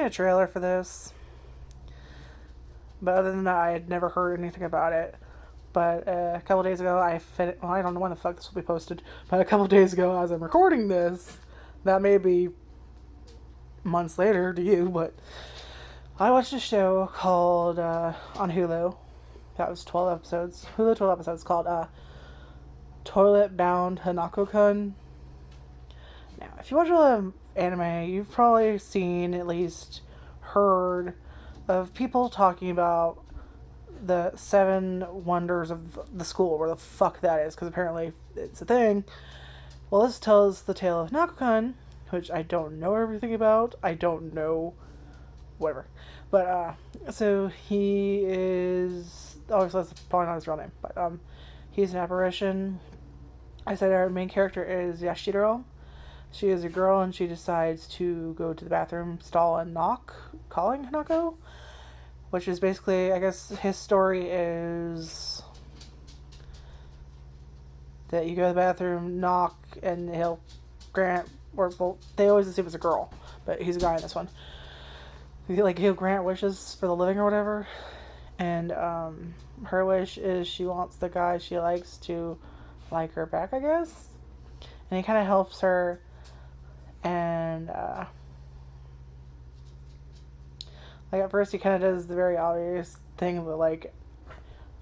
a trailer for this, but other than that, I had never heard anything about it. But a couple days ago, well, I don't know when the fuck this will be posted, but a couple days ago, as I'm recording this, that may be months later to you, but I watched a show called on Hulu. That was 12 episodes. Hulu 12 episodes called Toilet Bound Hanako-kun. Now, if you watch anime, you've probably seen, at least heard, of people talking about the seven wonders of the school, where the fuck that is, because apparently it's a thing. Well, this tells the tale of Hanako-kun, which I don't know everything about. I don't know whatever. But, so he is, obviously that's probably not his real name, but, he's an apparition. I said our main character is Yashiro. She is a girl and she decides to go to the bathroom stall and knock, calling Hanako. Which is basically, I guess his story is that you go to the bathroom, knock, and he'll grant, or well, they always assume it's a girl, but he's a guy in this one. He'll grant wishes for the living or whatever, and her wish is she wants the guy she likes to like her back, I guess. And he kind of helps her, and like at first he kind of does the very obvious thing that like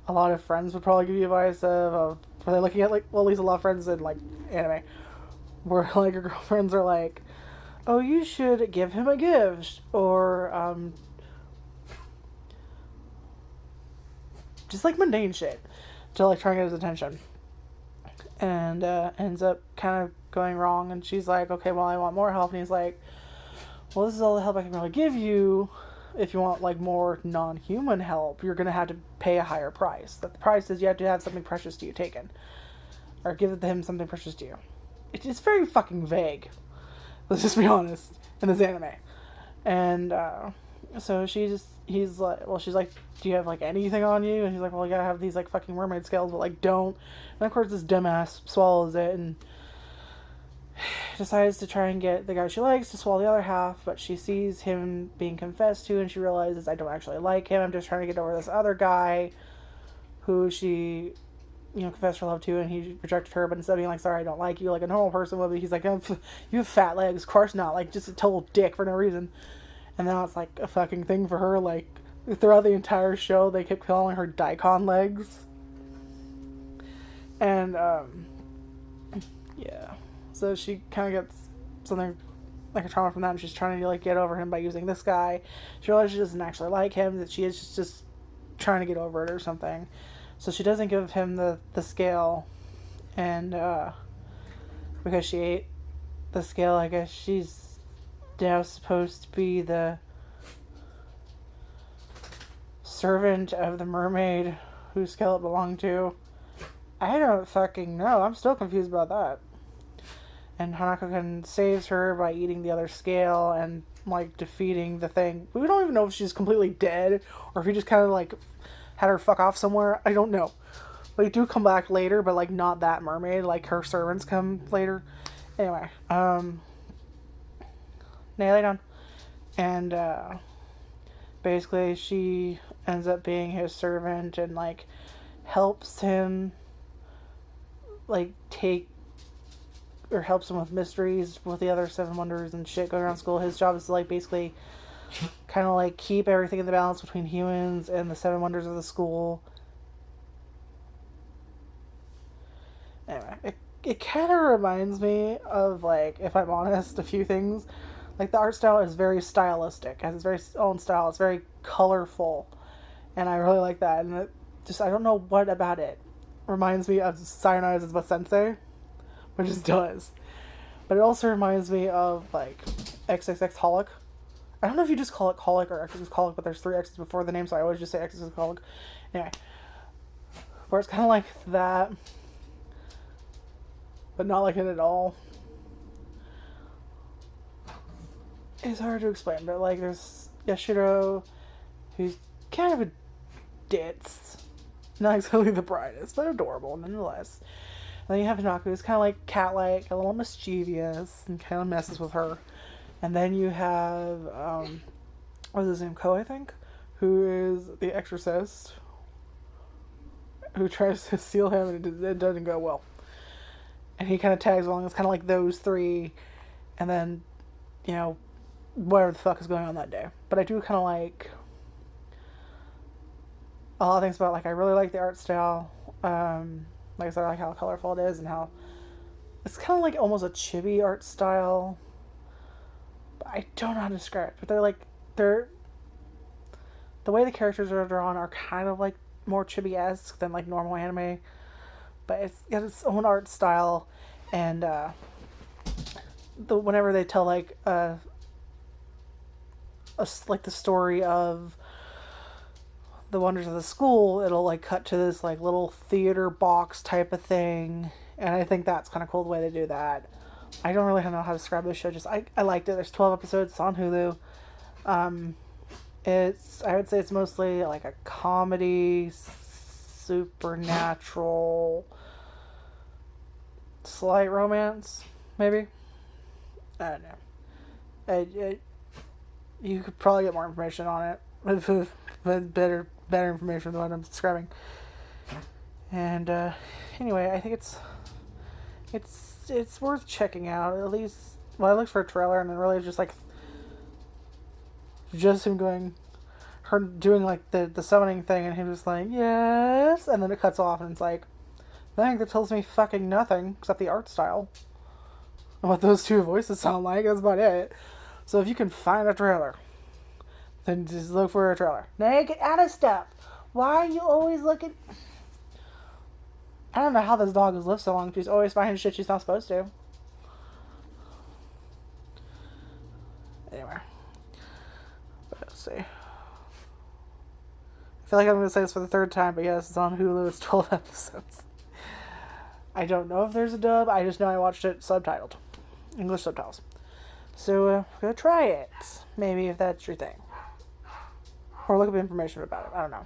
a lot of friends would probably give you advice of where they're looking at, like, well, at least a lot of friends in like anime, where like your girlfriends are like, oh, you should give him a gift, or just like mundane shit to like try and get his attention, and ends up kind of going wrong. And she's like, okay, well, I want more help. And he's like, well, this is all the help I can really give you. If you want like more non-human help, you're gonna have to pay a higher price. That the price is you have to have something precious to you taken, or give it to him something precious to you. It's very fucking vague. Let's just be honest in this anime. And so he's like, well, she's like, do you have like anything on you? And he's like, well, you gotta have these like fucking mermaid scales, but like don't. And of course this dumbass swallows it and decides to try and get the guy she likes to swallow the other half, but she sees him being confessed to and she realizes, I don't actually like him, I'm just trying to get over this other guy who she, confessed her love to, and he rejected her. But instead of being like, sorry, I don't like you like a normal person would be, he's like, oh, you have fat legs, of course not, like just a total dick for no reason. And now it's like a fucking thing for her. Like throughout the entire show they kept calling her daikon legs. And yeah, so she kind of gets something like a trauma from that, and she's trying to like get over him by using this guy. She realizes she doesn't actually like him, that she is just trying to get over it or something. So she doesn't give him the scale, and because she ate the scale, I guess she's now supposed to be the servant of the mermaid whose scale it belonged to. I don't fucking know. I'm still confused about that. And Hanako-kun saves her by eating the other scale and like defeating the thing. We don't even know if she's completely dead or if he just kind of like had her fuck off somewhere. I don't know. They do come back later, but like not that mermaid. Like her servants come later. Anyway, nail it on. And basically she ends up being his servant and like helps him like take, or helps him with mysteries with the other seven wonders and shit going around school. His job is to like basically kind of like keep everything in the balance between humans and the seven wonders of the school. Anyway, it kind of reminds me of, like, if I'm honest, a few things. Like the art style is very stylistic, it has its very own style. It's very colorful, and I really like that. And it just, I don't know what about it reminds me of Sayonara's but Sensei, which just does. But it also reminds me of like XXX Holic. I don't know if you just call it Holic or XXX Holic, but there's three X's before the name, so I always just say XXX Holic. Anyway, where it's kind of like that, but not like it at all. It's hard to explain, but like there's Yashiro, who's kind of a ditz. Not exactly the brightest, but adorable nonetheless. And then you have Hanako, who's kind of like cat-like, a little mischievous, and kind of messes with her. And then you have what's his name, Ko, I think, who is the exorcist, who tries to steal him, and it doesn't go well. And he kind of tags along. It's kind of like those three, and then, you know, whatever the fuck is going on that day. But I do kind of like a lot of things about, like, I really like the art style. Like I said, I like how colorful it is, and how it's kind of like almost a chibi art style. But I don't know how to describe it. But they're the way the characters are drawn are kind of like more chibi-esque than like normal anime. But it's got its own art style, and whenever they tell like like the story of the wonders of the school, it'll like cut to this like little theater box type of thing, and I think that's kind of cool the way they do that. I don't really know how to describe this show. Just I liked it. There's 12 episodes. It's on Hulu. I would say it's mostly like a comedy, supernatural, slight romance, maybe. I don't know. You could probably get more information on it, but better information than what I'm describing. And anyway, I think it's worth checking out. At least, well, I looked for a trailer, and then really just him her doing like the summoning thing, and him just like, yes, and then it cuts off, and it's like, dang, that tells me fucking nothing except the art style and what those two voices sound like. That's about it. So if you can find a trailer, then just look for a trailer. Now get out of stuff. Why are you always looking? I don't know how this dog has lived so long. She's always finding shit she's not supposed to. Anyway. Let's see. I feel like I'm going to say this for the third time, but yes, it's on Hulu. It's 12 episodes. I don't know if there's a dub. I just know I watched it subtitled. English subtitles. So, go try it. Maybe if that's your thing. Or look up information about it. I don't know.